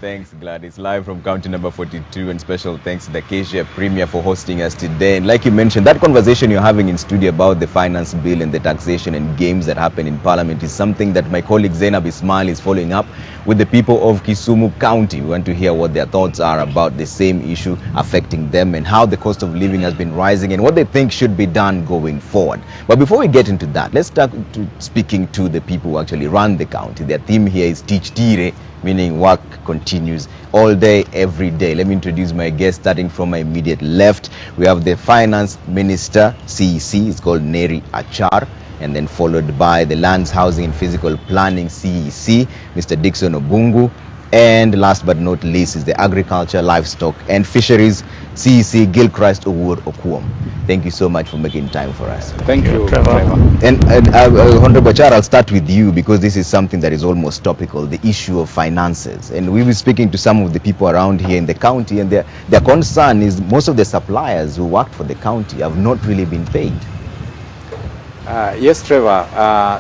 Thanks, Gladys. Live from county number 42, and special thanks to the Acacia Premier for hosting us today. And like you mentioned, that conversation you're having in studio about the finance bill and the taxation and games that happen in Parliament is something that my colleague Zainab Ismail is following up with the people of Kisumu County. We want to hear what their thoughts are about the same issue affecting them and how the cost of living has been rising and what they think should be done going forward. But before we get into that, let's start speaking to the people who actually run the county. Their theme here is Teach Tire, meaning work continues all day, every day. Let me introduce my guest, starting from my immediate left. We have the Finance Minister, CEC, it's called Neri Achar, and then followed by the Lands, Housing and Physical Planning, CEC, Mr. Dixon Obungu. And last but not least is the Agriculture, Livestock and Fisheries, CEC, Gilchrist Owur Okwom. Thank you so much for making time for us. Thank you, Trevor. And Honorable Achar, I'll start with you because this is something that is almost topical, the issue of finances. And we've been speaking to some of the people around here in the county, and their concern is most of the suppliers who worked for the county have not really been paid. Yes, Trevor.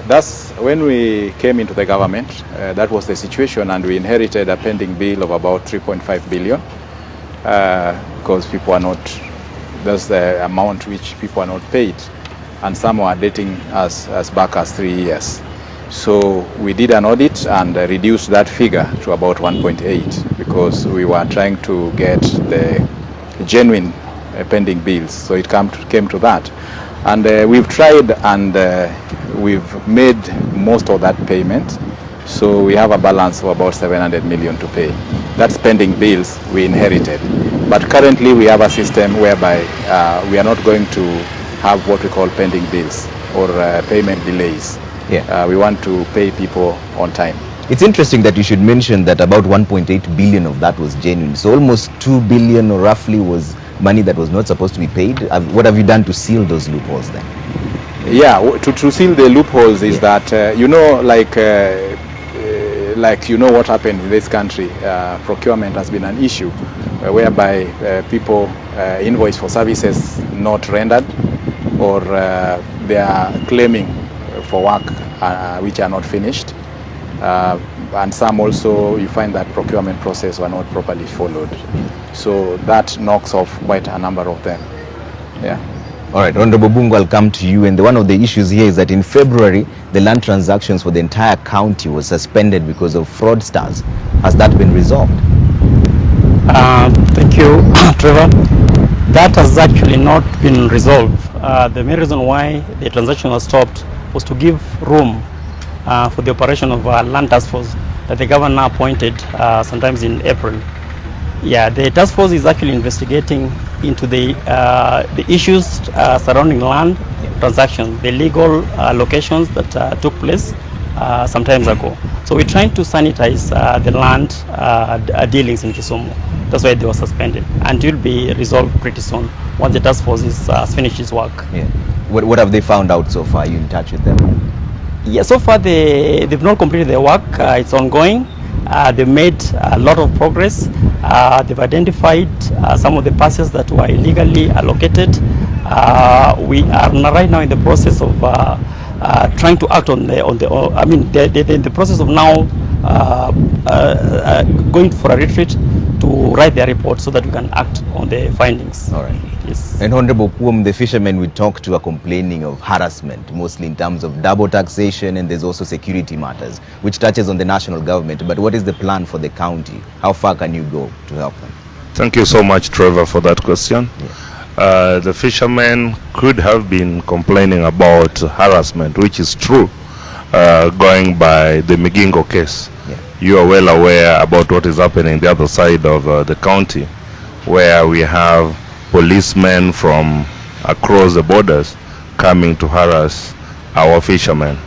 That's when we came into the government. That was the situation, and we inherited a pending bill of about 3.5 billion because people are not. That's the amount which people are not paid, and some are dating as back as 3 years. So we did an audit and reduced that figure to about 1.8 because we were trying to get the genuine pending bills. So it came to that. And we've tried and we've made most of that payment. So we have a balance of about 700 million to pay. That's pending bills we inherited. But currently we have a system whereby we are not going to have what we call pending bills or payment delays. Yeah. We want to pay people on time. It's interesting that you should mention that about 1.8 billion of that was genuine. So almost 2 billion or roughly was money that was not supposed to be paid. What have you done to seal those loopholes then? Yeah, to seal the loopholes is that, you know, like you know what happened in this country, procurement has been an issue whereby people invoice for services not rendered or they are claiming for work which are not finished. And some also you find that procurement process were not properly followed. So that knocks off quite a number of them. Yeah. All right, Honorable Bungu, I'll come to you. And one of the issues here is that in February, the land transactions for the entire county was suspended because of fraudsters. Has that been resolved? Thank you, Trevor. That has actually not been resolved. The main reason why the transaction was stopped was to give room for the operation of land task force that the governor appointed sometimes in April. Yeah, the task force is actually investigating into the issues surrounding land transactions, the legal locations that took place some times ago. So we're trying to sanitize the land dealings in Kisumu. That's why they were suspended, and it will be resolved pretty soon once the task force has finished its work. Yeah. What have they found out so far? Are you in touch with them? Yeah, so far they've not completed their work. It's ongoing. They made a lot of progress. They've identified some of the parcels that were illegally allocated. We are right now in the process of trying to act on they're in the process of now going for a retreat to write their report so that we can act on the findings. All right. Yes. And Honorable Kwom, the fishermen we talked to are complaining of harassment, mostly in terms of double taxation, and there's also security matters, which touches on the national government. But what is the plan for the county? How far can you go to help them? Thank you so much, Trevor, for that question. Yeah. The fishermen could have been complaining about harassment, which is true, going by the Migingo case. Yeah. You are well aware about what is happening the other side of the county, where we have policemen from across the borders coming to harass our fishermen.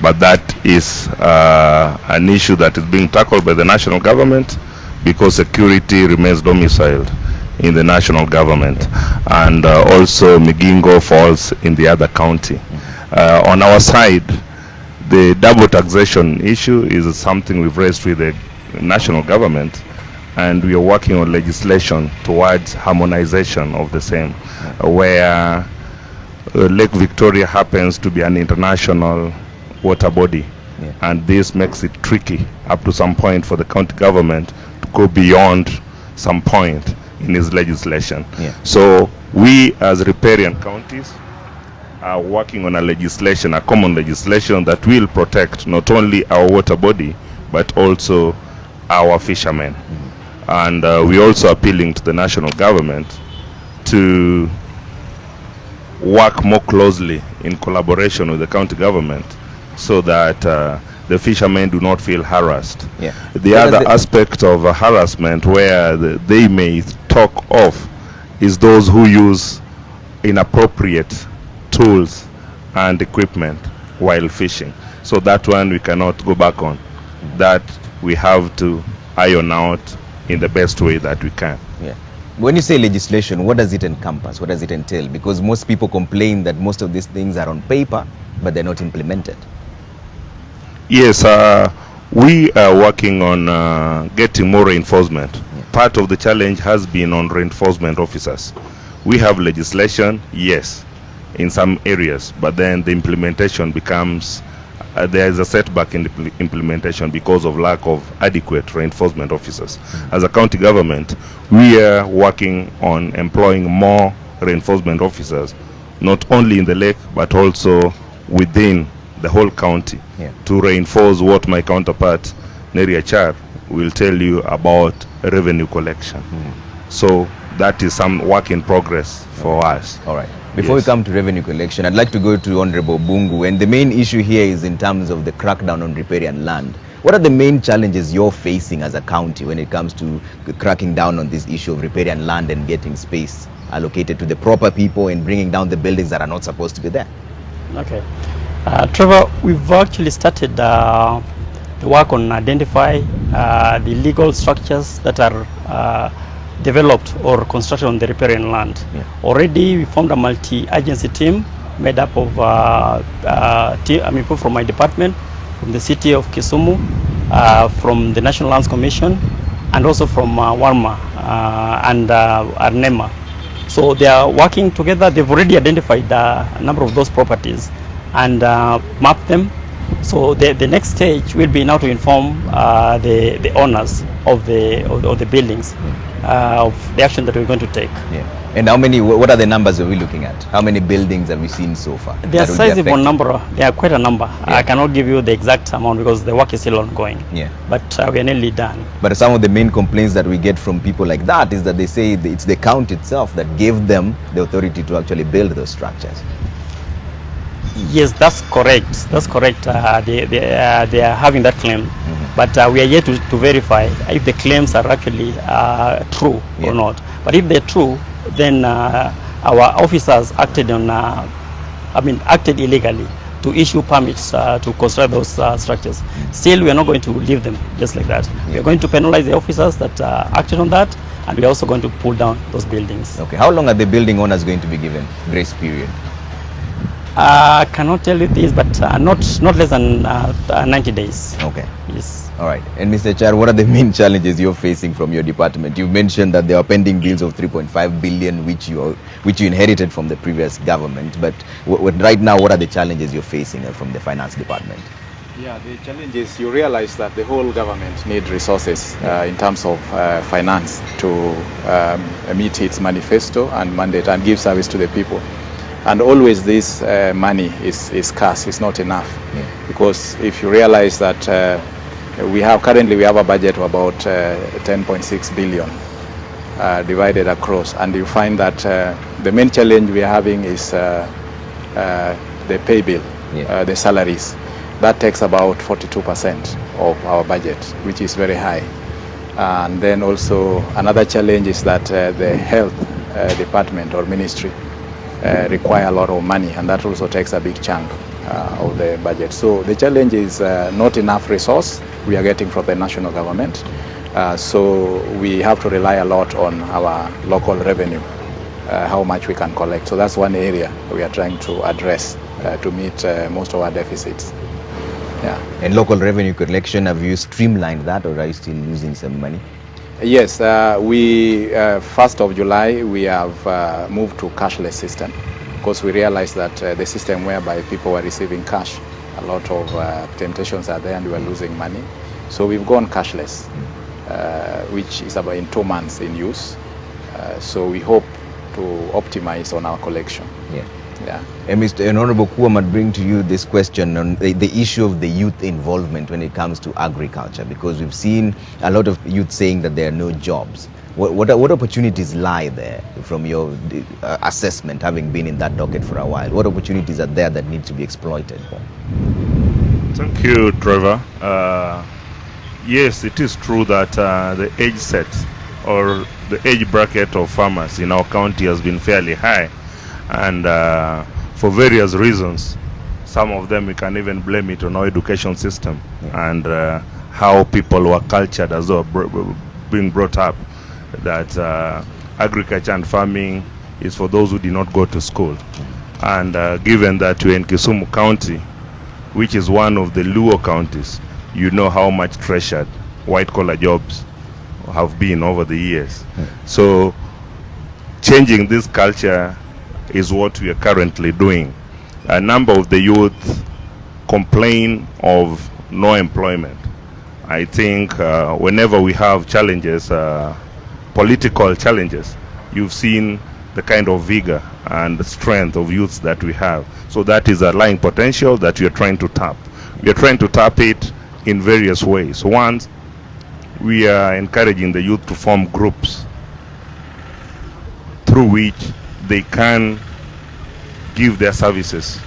But that is an issue that is being tackled by the national government because security remains domiciled in the national government, and also Migingo falls in the other county. On our side, the double taxation issue is something we've raised with the national government, and we are working on legislation towards harmonization of the same, where Lake Victoria happens to be an international water body, and this makes it tricky up to some point for the county government to go beyond some point in his legislation. Yeah. So we as riparian counties are working on a legislation, a common legislation that will protect not only our water body but also our fishermen. And we're also appealing to the national government to work more closely in collaboration with the county government so that the fishermen do not feel harassed. Yeah. The other aspect of harassment where they may talk of is those who use inappropriate tools and equipment while fishing. So that one we cannot go back on. That we have to iron out in the best way that we can. Yeah. When you say legislation, what does it encompass? What does it entail? Because most people complain that most of these things are on paper, but they're not implemented. Yes, we are working on getting more reinforcement. Yeah. Part of the challenge has been on reinforcement officers. We have legislation, yes, in some areas, but then the implementation becomes, there is a setback in the implementation because of lack of adequate reinforcement officers. As a county government, we are working on employing more reinforcement officers, not only in the lake, but also within the whole county, Yeah. to reinforce what my counterpart, Neri Achar, will tell you about revenue collection. So that is some work in progress for us. All right. Before Yes. we come to revenue collection, I'd like to go to Honorable Bungu. And the main issue here is in terms of the crackdown on riparian land. What are the main challenges you're facing as a county when it comes to cracking down on this issue of riparian land and getting space allocated to the proper people and bringing down the buildings that are not supposed to be there? Okay. Trevor, we've actually started the work on identify the legal structures that are developed or constructed on the riparian land. Yeah. Already we formed a multi-agency team made up of people from my department, from the city of Kisumu, from the National Lands Commission, and also from Warma and Arnema. So they are working together. They've already identified a number of those properties and mapped them. So the next stage will be now to inform the owners of the buildings of the action that we're going to take. Yeah. And how many, what are the numbers are we looking at? How many buildings have we seen so far? They are that will be sizable affected? number. They are quite a number. Yeah. I cannot give you the exact amount because the work is still ongoing. Yeah. But we are nearly done. But some of the main complaints that we get from people like that is that they say it's the county itself that gave them the authority to actually build those structures. Yes, that's correct. That's correct. They are having that claim. But we are yet to verify if the claims are actually true Yeah. or not. But if they're true, then our officers acted acted illegally to issue permits to construct those structures. Still, we are not going to leave them just like that. We Yeah. are going to penalize the officers that acted on that, and we are also going to pull down those buildings. Okay. How long are the building owners going to be given grace period? I cannot tell you this, but not less than 90 days. Okay. Yes. All right. And Mr. Char, what are the main challenges you're facing from your department? You mentioned that there are pending bills of 3.5 billion which you inherited from the previous government. But right now, what are the challenges you're facing from the finance department? Yeah, the challenge is you realize that the whole government needs resources in terms of finance to meet its manifesto and mandate and give service to the people. And always this money is scarce, it's not enough. Yeah. Because if you realize that currently we have a budget of about 10.6 billion divided across, and you find that the main challenge we are having is the pay bill, Yeah. the salaries. That takes about 42% of our budget, which is very high. And then also another challenge is that the health department or ministry require a lot of money, and that also takes a big chunk of the budget. So the challenge is not enough resource we are getting from the national government. So we have to rely a lot on our local revenue, how much we can collect. So that's one area we are trying to address to meet most of our deficits. Yeah. And local revenue collection, have you streamlined that, or are you still losing some money? Yes, we 1st of July we have moved to cashless system because we realized that the system whereby people were receiving cash, a lot of temptations are there and we are losing money. So we've gone cashless. which is about in 2 months in use. So we hope to optimize on our collection. Yeah. Yeah. Mr. Honorable Kuwa might bring to you this question on the issue of the youth involvement when it comes to agriculture, because we've seen a lot of youth saying that there are no jobs. What opportunities lie there from your assessment, having been in that docket for a while? What opportunities are there that need to be exploited? Thank you, Trevor. Yes, it is true that the age set or the age bracket of farmers in our county has been fairly high, and for various reasons. Some of them we can even blame it on our education system and how people were cultured as though being brought up that agriculture and farming is for those who did not go to school. And given that we're in Kisumu County, which is one of the Luo counties, you know how much treasured white-collar jobs have been over the years. So changing this culture is what we are currently doing. A number of the youth complain of no employment. I think whenever we have challenges, political challenges, you've seen the kind of vigor and the strength of youths that we have. So that is a lying potential that we are trying to tap. We are trying to tap it in various ways. One, we are encouraging the youth to form groups through which they can give their services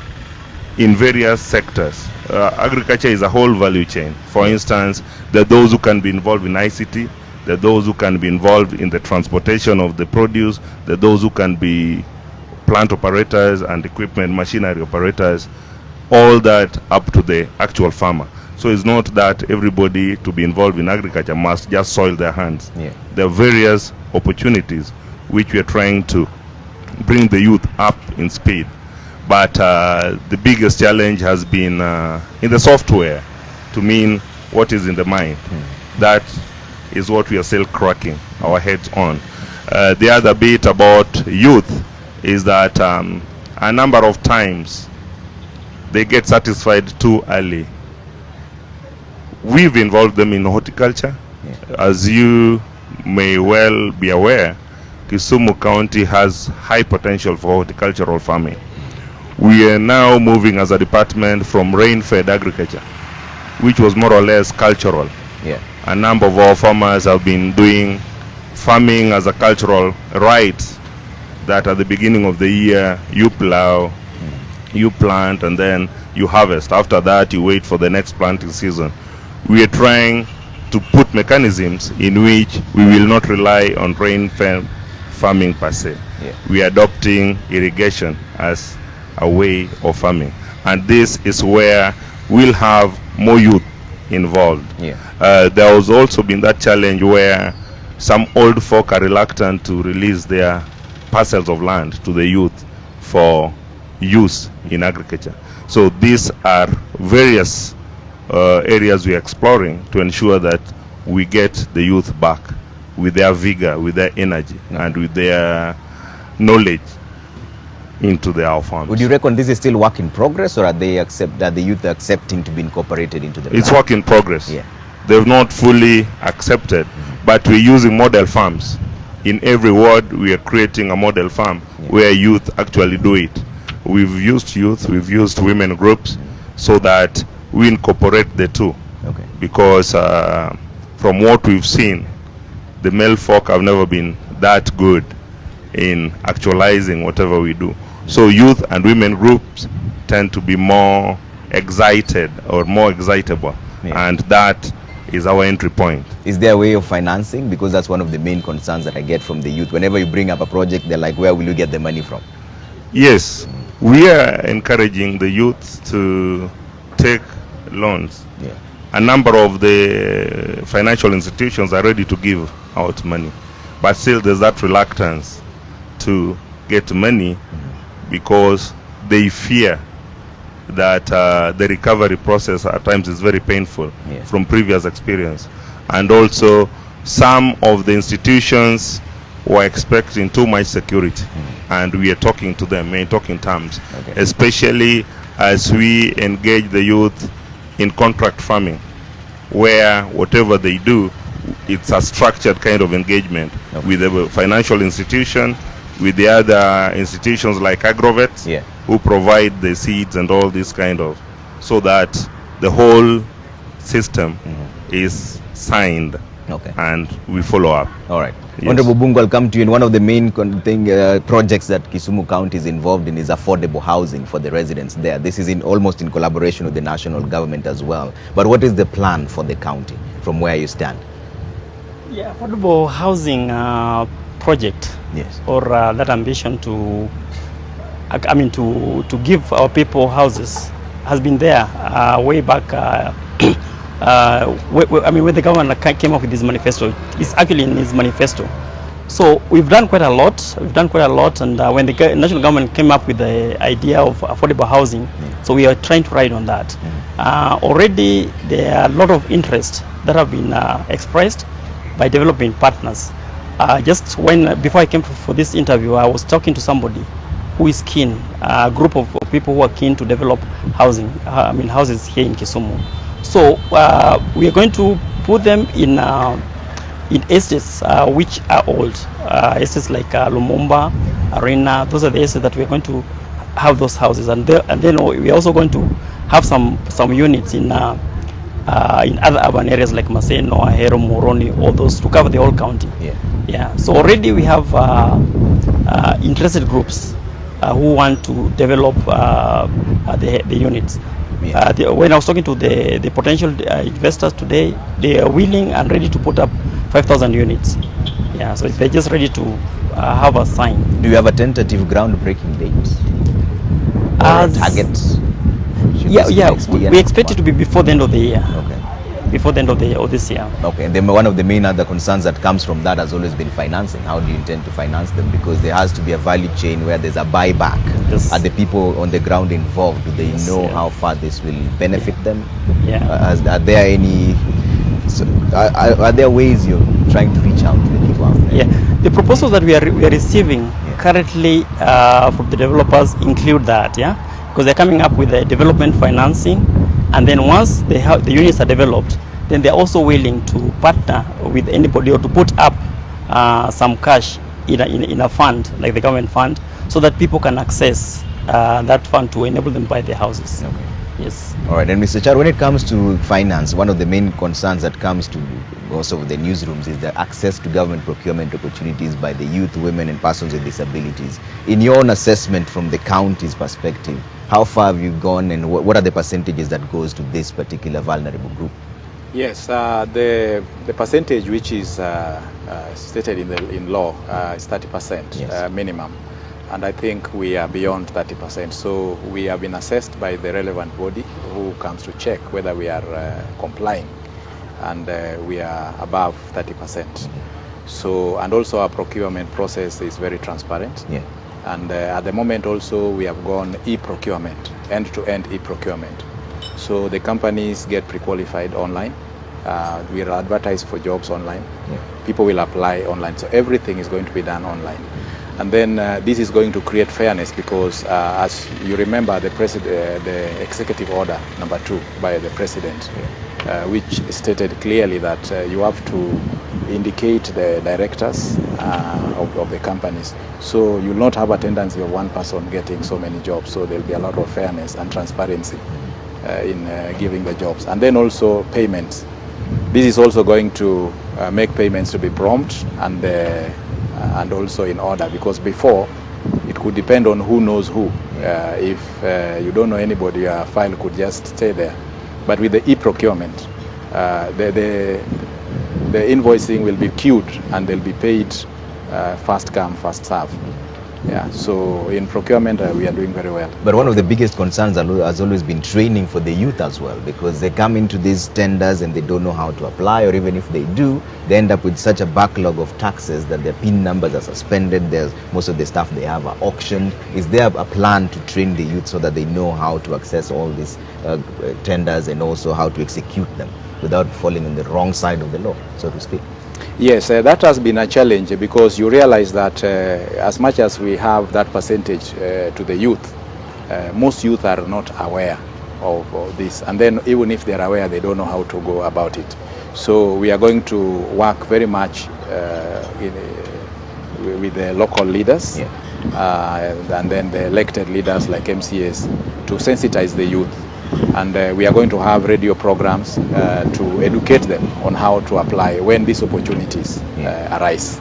in various sectors. Agriculture is a whole value chain. For instance, there are those who can be involved in ICT, there are those who can be involved in the transportation of the produce, there are those who can be plant operators and equipment machinery operators, all that up to the actual farmer. So it's not that everybody to be involved in agriculture must just soil their hands. Yeah. There are various opportunities which we are trying to bring the youth up in speed. But the biggest challenge has been in the software, to mean what is in the mind. That is what we are still cracking our heads on. The other bit about youth is that a number of times they get satisfied too early. We've involved them in horticulture. As you may well be aware, Kisumu County has high potential for horticultural farming. We are now moving as a department from rain-fed agriculture, which was more or less cultural. Yeah. A number of our farmers have been doing farming as a cultural rite, that at the beginning of the year you plow, you plant, and then you harvest. After that you wait for the next planting season. We are trying to put mechanisms in which we will not rely on rain-fed farming per se. Yeah. We are adopting irrigation as a way of farming, and this is where we'll have more youth involved. Yeah. There has also been that challenge where some old folk are reluctant to release their parcels of land to the youth for use in agriculture. So these are various areas we are exploring to ensure that we get the youth back with their vigor, with their energy, and with their knowledge into our farms. Would you reckon this is still work in progress, or are the youth accepting to be incorporated into the It's plan? work in progress. Yeah. They've not fully accepted, but we're using model farms. In every ward, we are creating a model farm where youth actually do it. We've used youth, we've used women groups, so that we incorporate the two. Okay. Because from what we've seen, the male folk have never been that good in actualizing whatever we do. So youth and women groups tend to be more excited or more excitable, and that is our entry point. Is there a way of financing? Because that's one of the main concerns that I get from the youth. Whenever you bring up a project, they're like, where will you get the money from? Yes, we are encouraging the youth to take loans. Yeah. A number of the financial institutions are ready to give out money, but still there's that reluctance to get money because they fear that the recovery process at times is very painful from previous experience. And also some of the institutions were expecting too much security, and we are talking to them in talking terms, especially as we engage the youth in contract farming, where whatever they do, it's a structured kind of engagement with the financial institution, with the other institutions like agrovets, who provide the seeds and all this kind of, so that the whole system is signed and we follow up. All right. Yes. Honorable Bungu, I'll come to you. And one of the main projects that Kisumu County is involved in is affordable housing for the residents there. This is almost in collaboration with the national government as well. But what is the plan for the county from where you stand? Yeah, affordable housing project, or that ambition to give our people houses has been there way back. When the government came up with this manifesto, it's actually in his manifesto. So we've done quite a lot. And when the national government came up with the idea of affordable housing, so we are trying to ride on that. Already there are a lot of interest that have been expressed by developing partners. Before I came for this interview, I was talking to somebody who is keen, a group of people who are keen to develop houses here in Kisumu. So we are going to put them in estates which are old, estates like Lumumba, Arena. Those are the estates that we are going to have those houses, and then we are also going to have some units in other urban areas like Maseno, Ahero, Moroni, all those to cover the whole county. So already we have interested groups who want to develop the units. When I was talking to the potential investors today, they are willing and ready to put up 5,000 units. So they're just ready to have a sign. Do you have a tentative groundbreaking date? Or targets? We expect it to be before the end of the year. Before the end of this year. Okay, and then one of the main other concerns that comes from that has always been financing. How do you intend to finance them? Because there has to be a value chain where there's a buyback. Are the people on the ground involved? Do they know how far this will benefit them? Are there any? Are there ways you're trying to reach out to the people out there? The proposals that we are receiving currently from the developers include that. Because they're coming up with the development financing. And then once the units are developed, then they're also willing to partner with anybody or to put up some cash in a fund, like the government fund, so that people can access that fund to enable them to buy their houses. Yes. All right. And Mr. Char, when it comes to finance, one of the main concerns that comes to most of the newsrooms is the access to government procurement opportunities by the youth, women, and persons with disabilities. In your own assessment from the county's perspective, how far have you gone, and what are the percentages that goes to this particular vulnerable group? Yes, the percentage which is stated in law is 30% minimum, and I think we are beyond 30%. So we have been assessed by the relevant body who comes to check whether we are complying, and we are above 30%. So, and also our procurement process is very transparent. And at the moment also we have gone e-procurement, end-to-end e-procurement. So the companies get pre-qualified online. We will advertise for jobs online. People will apply online. So everything is going to be done online. And then this is going to create fairness because as you remember the executive order number 2 by the president, which stated clearly that you have to indicate the directors of the companies. So you'll not have a tendency of one person getting so many jobs. So there'll be a lot of fairness and transparency in giving the jobs. And then also payments. This is also going to make payments to be prompt and also in order, because before it could depend on who knows who. If you don't know anybody, your file could just stay there. But with the e-procurement, the invoicing will be queued and they'll be paid first come, first serve. So in procurement we are doing very well. But one of the biggest concerns has always been training for the youth as well, because they come into these tenders and they don't know how to apply, or even if they do, they end up with such a backlog of taxes that their PIN numbers are suspended. Most of the stuff they have are auctioned. Is there a plan to train the youth so that they know how to access all these tenders and also how to execute them without falling on the wrong side of the law, so to speak? Yes, that has been a challenge, because you realize that as much as we have that percentage to the youth, most youth are not aware of this, and then even if they're aware, they don't know how to go about it. So we are going to work very much with the local leaders, and then the elected leaders like MCAs to sensitize the youth. And we are going to have radio programs to educate them on how to apply when these opportunities arise.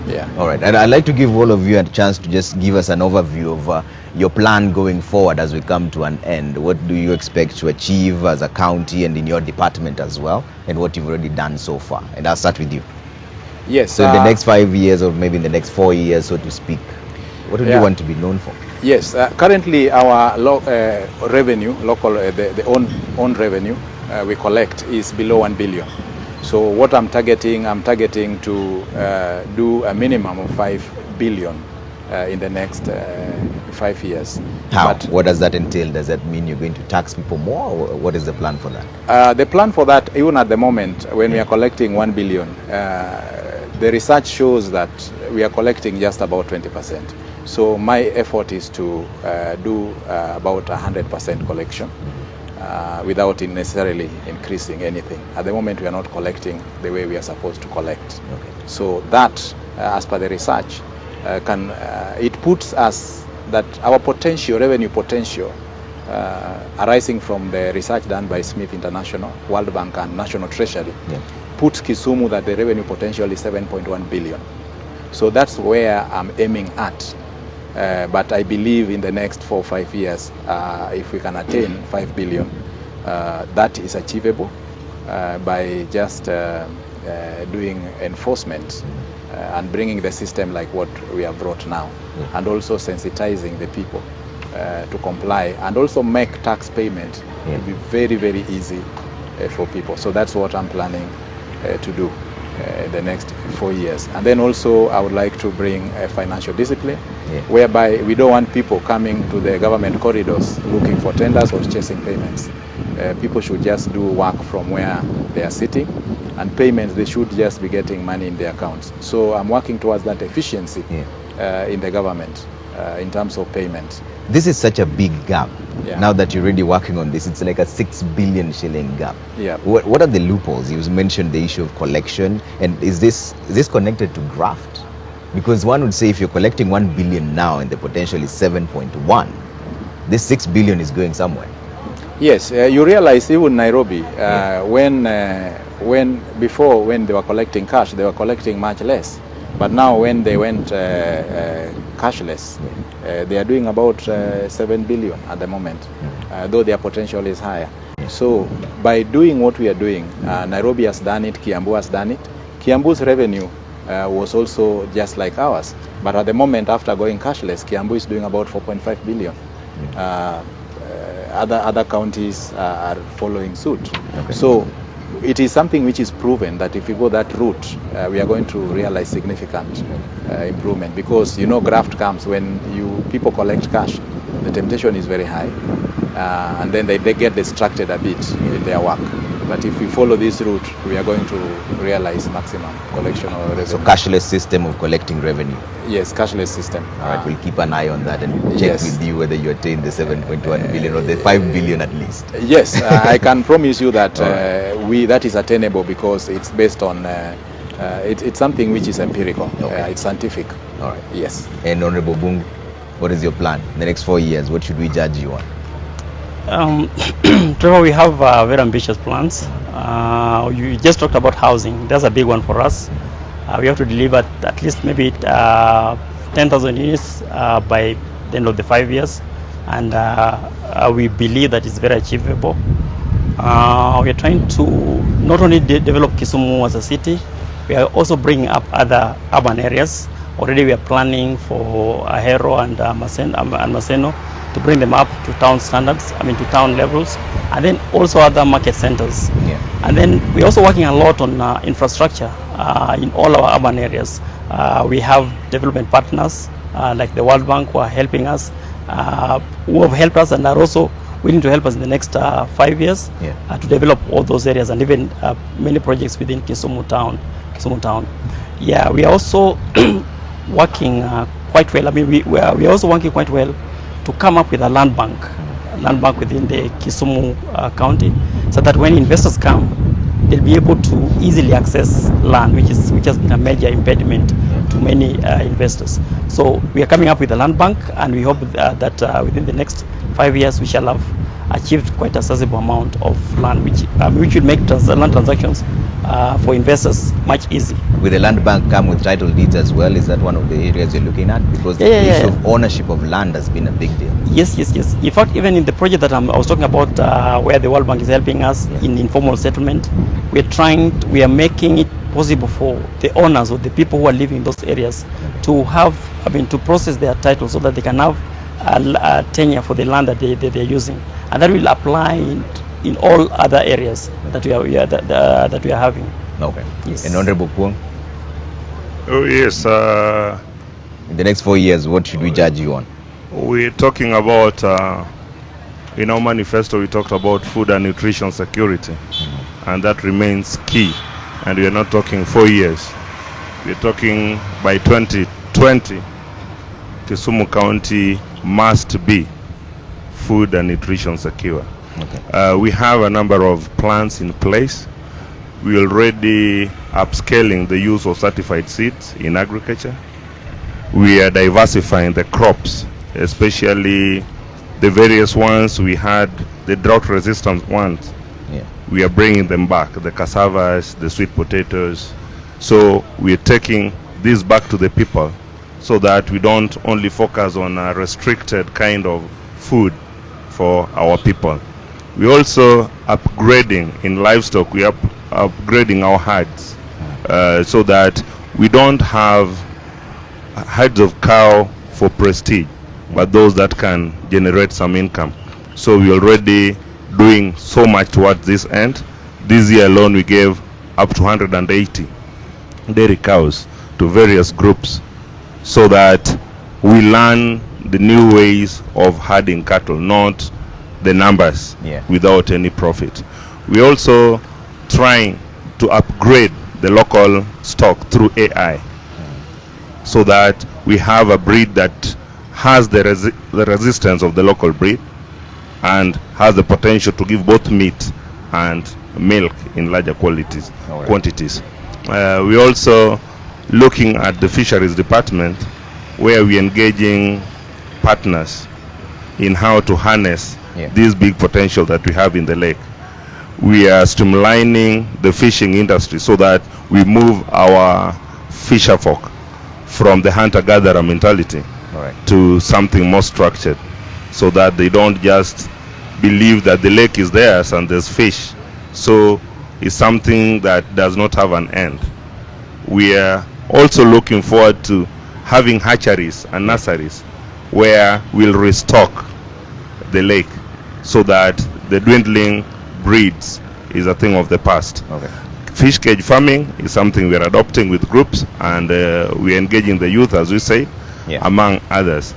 Yeah. All right, and I'd like to give all of you a chance to just give us an overview of your plan going forward as we come to an end. What do you expect to achieve as a county and in your department as well, and what you've already done so far? And I'll start with you. Yes. So in the next 5 years, or maybe in the next 4 years, so to speak, what do you want to be known for? Yes. Currently, our revenue, local, the own revenue we collect is below 1 billion. So what I'm targeting to do a minimum of 5 billion in the next 5 years. How? What does that entail? Does that mean you're going to tax people more, or what is the plan for that? The plan for that, even at the moment, when we are collecting 1 billion, the research shows that we are collecting just about 20%. So my effort is to do about 100% collection. Without necessarily increasing anything. At the moment, we are not collecting the way we are supposed to collect. Okay. So that, as per the research, it puts us that our potential, revenue potential, arising from the research done by Smith International, World Bank, and National Treasury, puts Kisumu that the revenue potential is 7.1 billion. So that's where I'm aiming at. But I believe in the next 4 or 5 years, if we can attain 5 billion, that is achievable by just doing enforcement and bringing the system like what we have brought now, and also sensitizing the people to comply, and also make tax payment to be very, very easy for people. So that's what I'm planning to do the next 4 years. And then also I would like to bring a financial discipline, whereby we don't want people coming to the government corridors looking for tenders or chasing payments. People should just do work from where they are sitting, and payments, they should just be getting money in their accounts. So I'm working towards that efficiency in the government in terms of payments. This is such a big gap. Now that you're already working on this, it's like a 6 billion shilling gap. What are the loopholes? You mentioned the issue of collection, and is this connected to graft? Because one would say if you're collecting 1 billion now and the potential is 7.1, this 6 billion is going somewhere. Yes, you realize even Nairobi, when they were collecting cash, they were collecting much less. But now when they went cashless, they are doing about 7 billion at the moment, though their potential is higher. So by doing what we are doing, Nairobi has done it, Kiambu has done it. Kiambu's revenue was also just like ours. But at the moment, after going cashless, Kiambu is doing about 4.5 billion. Other counties are following suit. So it is something which is proven that if we go that route, we are going to realize significant improvement, because graft comes when people collect cash. The temptation is very high, and then they get distracted a bit in their work. But if we follow this route, we are going to realize maximum collection of revenue. So cashless system of collecting revenue. Yes, cashless system. All right, we'll keep an eye on that and check with you whether you attain the 7.1 billion or the 5 billion at least. Yes, I can promise you that that is attainable, because it's based on it's something which is empirical. It's scientific. All right. Yes. And Honorable Bungu, what is your plan in the next 4 years? What should we judge you on? Trevor, we have very ambitious plans. You just talked about housing. That's a big one for us. We have to deliver at least maybe 10,000 units by the end of the 5 years, and we believe that it's very achievable. We are trying to not only develop Kisumu as a city, we are also bringing up other urban areas. Already we are planning for Ahero and Maseno to bring them up to town standards, to town levels, and then also other market centers. And then we're also working a lot on infrastructure in all our urban areas. We have development partners like the World Bank who are helping us, who have helped us and are also willing to help us in the next 5 years to develop all those areas, and even many projects within Kisumu town. Yeah, we are also working quite well. We are also working quite well to come up with a land bank within the Kisumu County, so that when investors come, they'll be able to easily access land, which has been a major impediment to many investors. So we are coming up with a land bank, and we hope that within the next 5 years we shall have achieved quite a sizable amount of land, which will make land transactions for investors much easier. With the land bank come with title deeds as well? Is that one of the areas you're looking at? Because the issue of ownership of land has been a big deal. Yes. In fact, even in the project that I was talking about, where the World Bank is helping us in informal settlement, we are making it possible for the owners or the people who are living in those areas to to process their title so that they can have a tenure for the land that they're using, and that will apply in all other areas that we are having. Okay. Yes. And Honorable Kwong? Oh yes. In the next 4 years, what should we judge you on? We're talking about, in our manifesto, we talked about food and nutrition security, and that remains key. And we are not talking 4 years. We're talking by 2020, Kisumu County must be food and nutrition secure. Okay. We have a number of plans in place. We already upscaling the use of certified seeds in agriculture. We are diversifying the crops, especially the various ones we had, the drought resistant ones. Yeah. We are bringing them back, the cassavas, the sweet potatoes. So we are taking this back to the people so that we don't only focus on a restricted kind of food for our people. We also upgrading in livestock. We are upgrading our herds so that we don't have herds of cow for prestige, but those that can generate some income. So we already doing so much towards this end. This year alone we gave up to 180 dairy cows to various groups so that we learn the new ways of herding cattle, not the numbers without any profit. We also trying to upgrade the local stock through AI so that we have a breed that has the resistance of the local breed and has the potential to give both meat and milk in larger quantities. We also looking at the fisheries department, where we engaging partners in how to harness this big potential that we have in the lake. We are streamlining the fishing industry so that we move our fisher folk from the hunter-gatherer mentality to something more structured, so that they don't just believe that the lake is theirs and there's fish. So it's something that does not have an end. We are also looking forward to having hatcheries and nurseries where we'll restock the lake so that the dwindling breeds is a thing of the past. Fish cage farming is something we are adopting with groups, and we are engaging the youth, as we say, among others.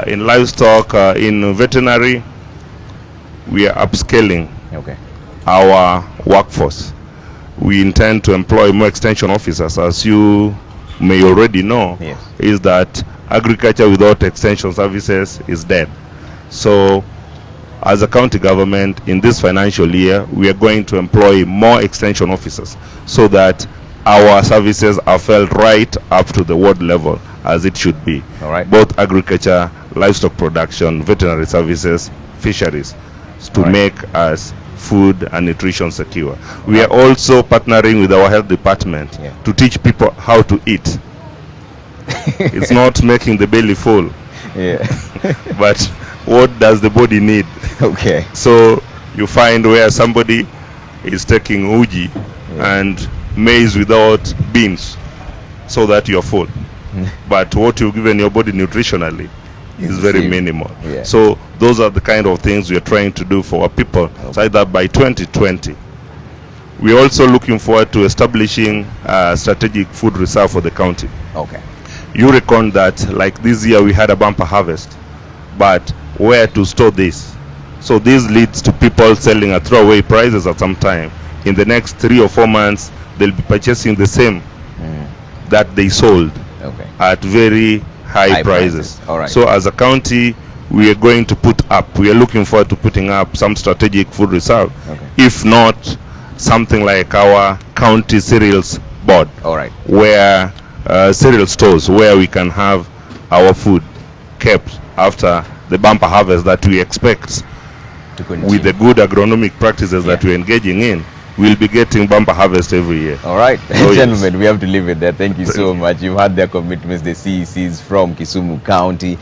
In livestock, in veterinary, we are upscaling our workforce. We intend to employ more extension officers. As you may already know, is that agriculture without extension services is dead. So as a county government, in this financial year, we are going to employ more extension officers so that our services are felt right up to the ward level as it should be. Both agriculture, livestock production, veterinary services, fisheries, to make us food and nutrition secure. We are also partnering with our health department to teach people how to eat. It's not making the belly full, but what does the body need? So you find where somebody is taking uji and maize without beans so that you're full, but what you've given your body nutritionally is very minimal. So those are the kind of things we are trying to do for our people, so that by 2020 we're also looking forward to establishing a strategic food reserve for the county. You reckon that like this year we had a bumper harvest, but where to store this? So this leads to people selling at throwaway prices at some time. In the next 3 or 4 months, they'll be purchasing the same that they sold at very high prices. So as a county, we are going to we are looking forward to putting up some strategic food reserve. If not something like our county cereals board, All right. where cereal stores where we can have our food kept after the bumper harvest that we expect. To continue. With the good agronomic practices that Yeah. we're engaging in, we'll be getting bumper harvest every year. All right, Oh, yes. gentlemen, we have to leave it there. Thank you so Thank you. much. You've had their commitments, the CECs from Kisumu County.